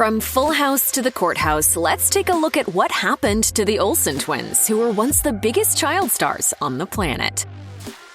From Full House to the courthouse, let's take a look at what happened to the Olsen twins, who were once the biggest child stars on the planet.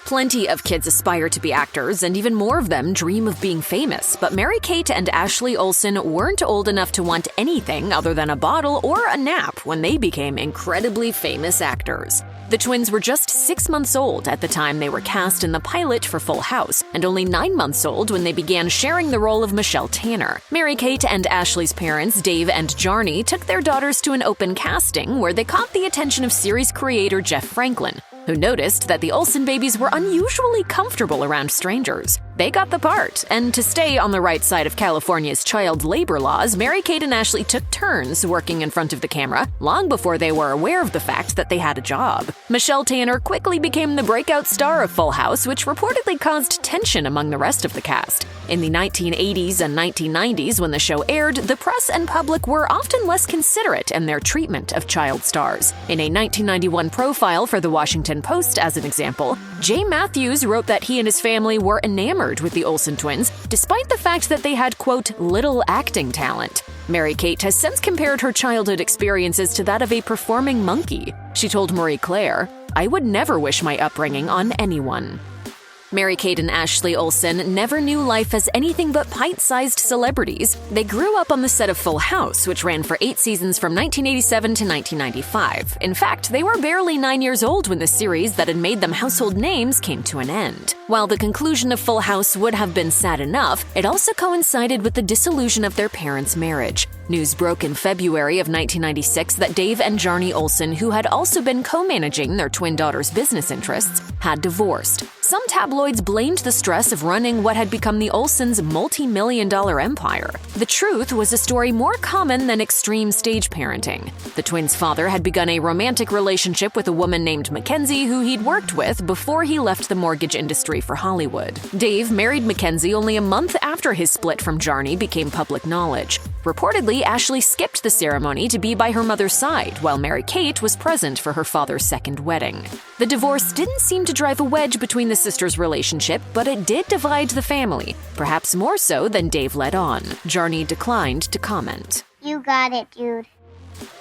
Plenty of kids aspire to be actors, and even more of them dream of being famous, but Mary-Kate and Ashley Olsen weren't old enough to want anything other than a bottle or a nap when they became incredibly famous actors. The twins were just 6 months old at the time they were cast in the pilot for Full House, and only 9 months old when they began sharing the role of Michelle Tanner. Mary-Kate and Ashley's parents, Dave and Jarni, took their daughters to an open casting where they caught the attention of series creator Jeff Franklin, who noticed that the Olsen babies were unusually comfortable around strangers. They got the part, and to stay on the right side of California's child labor laws, Mary-Kate and Ashley took turns working in front of the camera long before they were aware of the fact that they had a job. Michelle Tanner quickly became the breakout star of Full House, which reportedly caused tension among the rest of the cast. In the 1980s and 1990s, when the show aired, the press and public were often less considerate in their treatment of child stars. In a 1991 profile for The Washington Post, as an example, Jay Matthews wrote that he and his family were enamored with the Olsen twins, despite the fact that they had, quote, little acting talent. Mary-Kate has since compared her childhood experiences to that of a performing monkey. She told Marie Claire, "I would never wish my upbringing on anyone." Mary-Kate and Ashley Olsen never knew life as anything but pint-sized celebrities. They grew up on the set of Full House, which ran for 8 seasons from 1987 to 1995. In fact, they were barely 9 years old when the series that had made them household names came to an end. While the conclusion of Full House would have been sad enough, it also coincided with the dissolution of their parents' marriage. News broke in February of 1996 that Dave and Jarni Olsen, who had also been co-managing their twin daughters' business interests, had divorced. Some tabloids blamed the stress of running what had become the Olsens' multi-million-dollar empire. The truth was a story more common than extreme stage parenting. The twins' father had begun a romantic relationship with a woman named Mackenzie, who he'd worked with before he left the mortgage industry for Hollywood. Dave married Mackenzie only a month after his split from Jarni became public knowledge. Reportedly, Ashley skipped the ceremony to be by her mother's side, while Mary-Kate was present for her father's second wedding. The divorce didn't seem to drive a wedge between the sisters' relationship, but it did divide the family, perhaps more so than Dave let on. Jarni declined to comment. You got it, dude.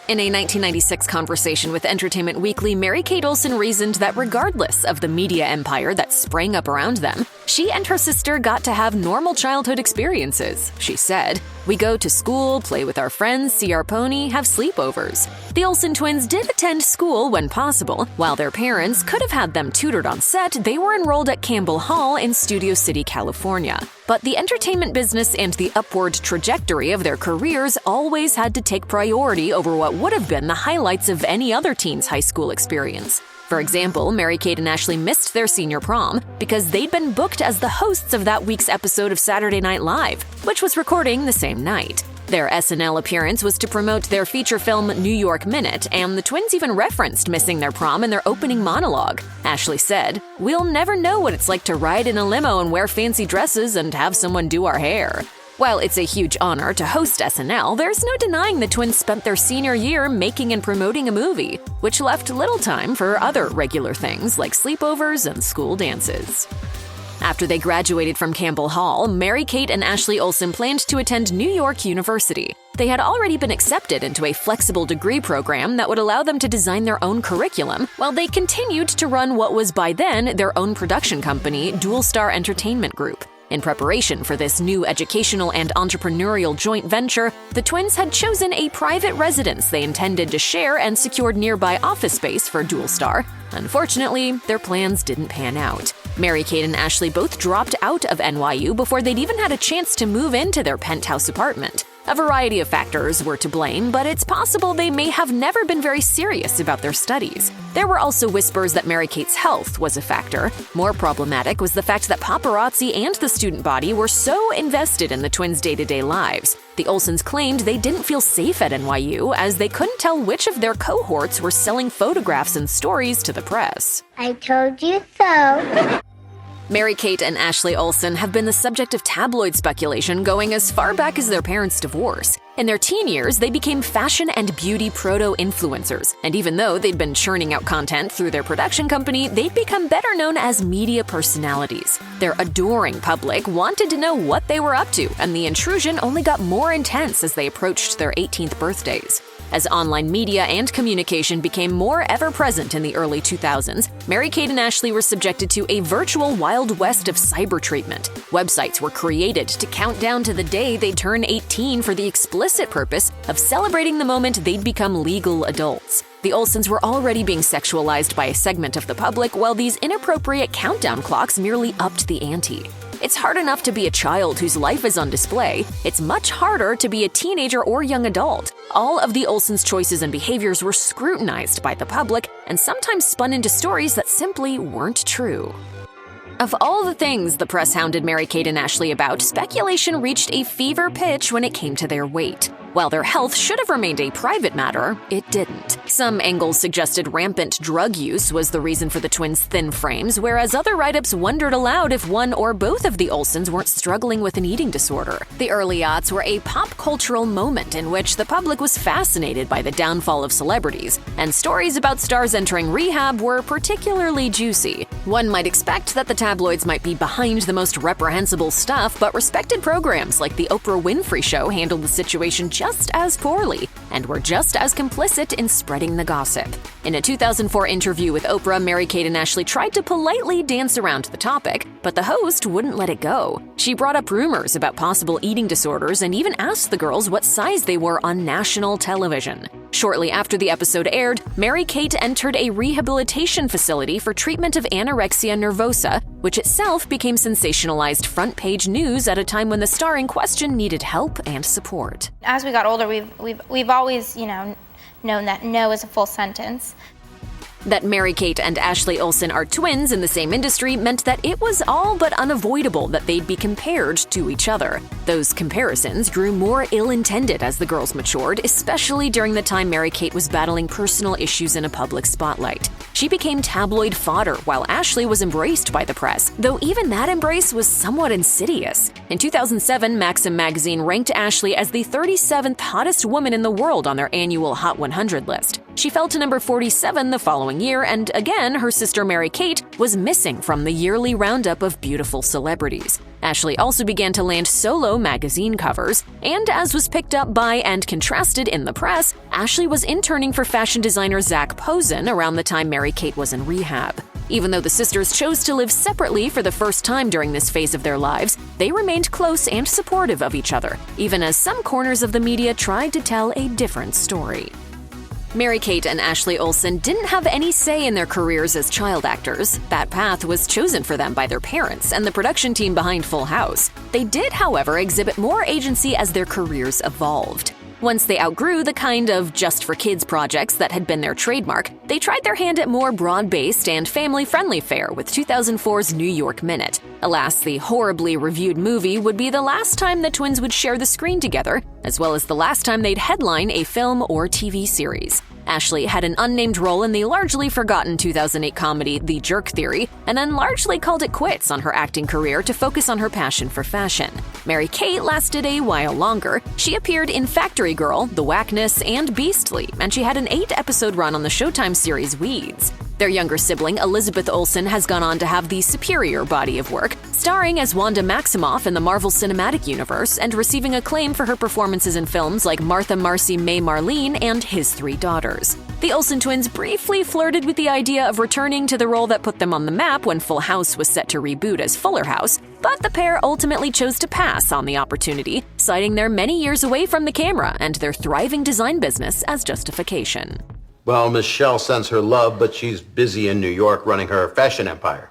In a 1996 conversation with Entertainment Weekly, Mary-Kate Olsen reasoned that regardless of the media empire that sprang up around them, she and her sister got to have normal childhood experiences. She said, "We go to school, play with our friends, see our pony, have sleepovers." The Olsen twins did attend school when possible. While their parents could have had them tutored on set, they were enrolled at Campbell Hall in Studio City, California. But the entertainment business and the upward trajectory of their careers always had to take priority over what would have been the highlights of any other teen's high school experience. For example, Mary-Kate and Ashley missed their senior prom because they'd been booked as the hosts of that week's episode of Saturday Night Live, which was recording the same night. Their SNL appearance was to promote their feature film New York Minute, and the twins even referenced missing their prom in their opening monologue. Ashley said, "We'll never know what it's like to ride in a limo and wear fancy dresses and have someone do our hair." While it's a huge honor to host SNL, there's no denying the twins spent their senior year making and promoting a movie, which left little time for other regular things like sleepovers and school dances. After they graduated from Campbell Hall, Mary-Kate and Ashley Olsen planned to attend New York University. They had already been accepted into a flexible degree program that would allow them to design their own curriculum, while they continued to run what was by then their own production company, Dual Star Entertainment Group. In preparation for this new educational and entrepreneurial joint venture, the twins had chosen a private residence they intended to share and secured nearby office space for Dual Star. Unfortunately, their plans didn't pan out. Mary-Kate and Ashley both dropped out of NYU before they'd even had a chance to move into their penthouse apartment. A variety of factors were to blame, but it's possible they may have never been very serious about their studies. There were also whispers that Mary-Kate's health was a factor. More problematic was the fact that paparazzi and the student body were so invested in the twins' day-to-day lives. The Olsens claimed they didn't feel safe at NYU as they couldn't tell which of their cohorts were selling photographs and stories to the press. I told you so. Mary-Kate and Ashley Olsen have been the subject of tabloid speculation going as far back as their parents' divorce. In their teen years, they became fashion and beauty proto-influencers, and even though they'd been churning out content through their production company, they'd become better known as media personalities. Their adoring public wanted to know what they were up to, and the intrusion only got more intense as they approached their 18th birthdays. As online media and communication became more ever-present in the early 2000s, Mary-Kate and Ashley were subjected to a virtual Wild West of cyber treatment. Websites were created to count down to the day they'd turn 18 for the explicit purpose of celebrating the moment they'd become legal adults. The Olsens were already being sexualized by a segment of the public, while these inappropriate countdown clocks merely upped the ante. It's hard enough to be a child whose life is on display. It's much harder to be a teenager or young adult. All of the Olsens' choices and behaviors were scrutinized by the public and sometimes spun into stories that simply weren't true. Of all the things the press hounded Mary-Kate and Ashley about, speculation reached a fever pitch when it came to their weight. While their health should have remained a private matter, it didn't. Some angles suggested rampant drug use was the reason for the twins' thin frames, whereas other write-ups wondered aloud if one or both of the Olsens weren't struggling with an eating disorder. The early aughts were a pop-cultural moment in which the public was fascinated by the downfall of celebrities, and stories about stars entering rehab were particularly juicy. One might expect that the tabloids might be behind the most reprehensible stuff, but respected programs like The Oprah Winfrey Show handled the situation just as poorly, and were just as complicit in spreading the gossip. In a 2004 interview with Oprah, Mary-Kate and Ashley tried to politely dance around the topic, but the host wouldn't let it go. She brought up rumors about possible eating disorders and even asked the girls what size they were on national television. Shortly after the episode aired, Mary-Kate entered a rehabilitation facility for treatment of anorexia nervosa, which itself became sensationalized front-page news at a time when the star in question needed help and support. As we got older, we've always, known that no is a full sentence. That Mary-Kate and Ashley Olsen are twins in the same industry meant that it was all but unavoidable that they'd be compared to each other. Those comparisons grew more ill-intended as the girls matured, especially during the time Mary-Kate was battling personal issues in a public spotlight. She became tabloid fodder while Ashley was embraced by the press, though even that embrace was somewhat insidious. In 2007, Maxim magazine ranked Ashley as the 37th hottest woman in the world on their annual Hot 100 list. She fell to number 47 the following year, and again, her sister Mary-Kate was missing from the yearly roundup of beautiful celebrities. Ashley also began to land solo magazine covers, and as was picked up by and contrasted in the press, Ashley was interning for fashion designer Zac Posen around the time Mary-Kate was in rehab. Even though the sisters chose to live separately for the first time during this phase of their lives, they remained close and supportive of each other, even as some corners of the media tried to tell a different story. Mary-Kate and Ashley Olsen didn't have any say in their careers as child actors. That path was chosen for them by their parents and the production team behind Full House. They did, however, exhibit more agency as their careers evolved. Once they outgrew the kind of just-for-kids projects that had been their trademark, they tried their hand at more broad-based and family-friendly fare with 2004's New York Minute. Alas, the horribly reviewed movie would be the last time the twins would share the screen together, as well as the last time they'd headline a film or TV series. Ashley had an unnamed role in the largely forgotten 2008 comedy The Jerk Theory, and then largely called it quits on her acting career to focus on her passion for fashion. Mary-Kate lasted a while longer. She appeared in Factory Girl, The Whackness, and Beastly, and she had an 8-episode run on the Showtime series Weeds. Their younger sibling, Elizabeth Olsen, has gone on to have the superior body of work, starring as Wanda Maximoff in the Marvel Cinematic Universe and receiving acclaim for her performances in films like Martha Marcy May Marlene and His Three Daughters. The Olsen twins briefly flirted with the idea of returning to the role that put them on the map when Full House was set to reboot as Fuller House, but the pair ultimately chose to pass on the opportunity, citing their many years away from the camera and their thriving design business as justification. Well, Michelle sends her love, but she's busy in New York running her fashion empire.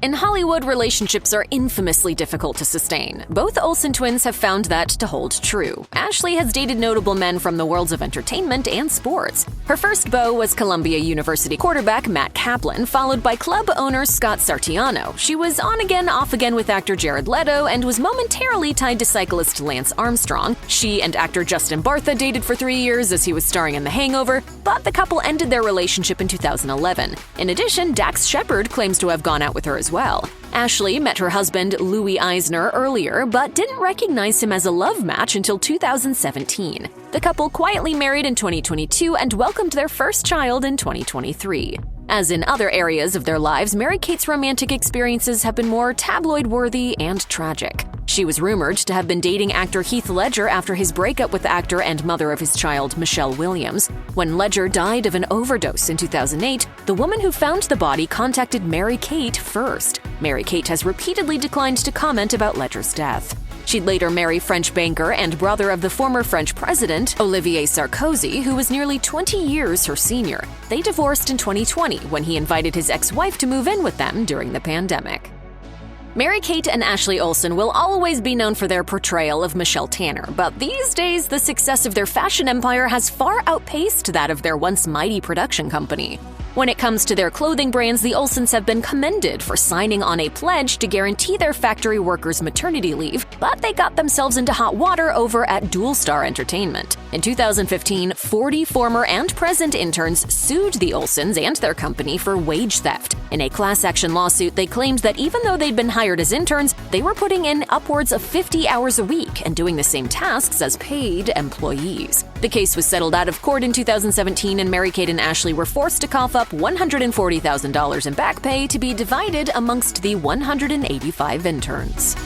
In Hollywood, relationships are infamously difficult to sustain. Both Olsen twins have found that to hold true. Ashley has dated notable men from the worlds of entertainment and sports. Her first beau was Columbia University quarterback Matt Kaplan, followed by club owner Scott Sartiano. She was on again, off again with actor Jared Leto and was momentarily tied to cyclist Lance Armstrong. She and actor Justin Bartha dated for 3 years as he was starring in The Hangover, but the couple ended their relationship in 2011. In addition, Dax Shepard claims to have gone out with her as well. Ashley met her husband Louis Eisner earlier, but didn't recognize him as a love match until 2017. The couple quietly married in 2022 and welcomed their first child in 2023. As in other areas of their lives, Mary-Kate's romantic experiences have been more tabloid-worthy and tragic. She was rumored to have been dating actor Heath Ledger after his breakup with the actor and mother of his child, Michelle Williams. When Ledger died of an overdose in 2008, the woman who found the body contacted Mary-Kate first. Mary-Kate has repeatedly declined to comment about Ledger's death. She'd later marry French banker and brother of the former French president, Olivier Sarkozy, who was nearly 20 years her senior. They divorced in 2020 when he invited his ex-wife to move in with them during the pandemic. Mary-Kate and Ashley Olsen will always be known for their portrayal of Michelle Tanner, but these days the success of their fashion empire has far outpaced that of their once mighty production company. When it comes to their clothing brands, the Olsens have been commended for signing on a pledge to guarantee their factory workers maternity leave, but they got themselves into hot water over at Dual Star Entertainment. In 2015, 40 former and present interns sued the Olsens and their company for wage theft. In a class action lawsuit, they claimed that even though they'd been hired as interns, they were putting in upwards of 50 hours a week and doing the same tasks as paid employees. The case was settled out of court in 2017, and Mary-Kate and Ashley were forced to cough up $140,000 in back pay to be divided amongst the 185 interns.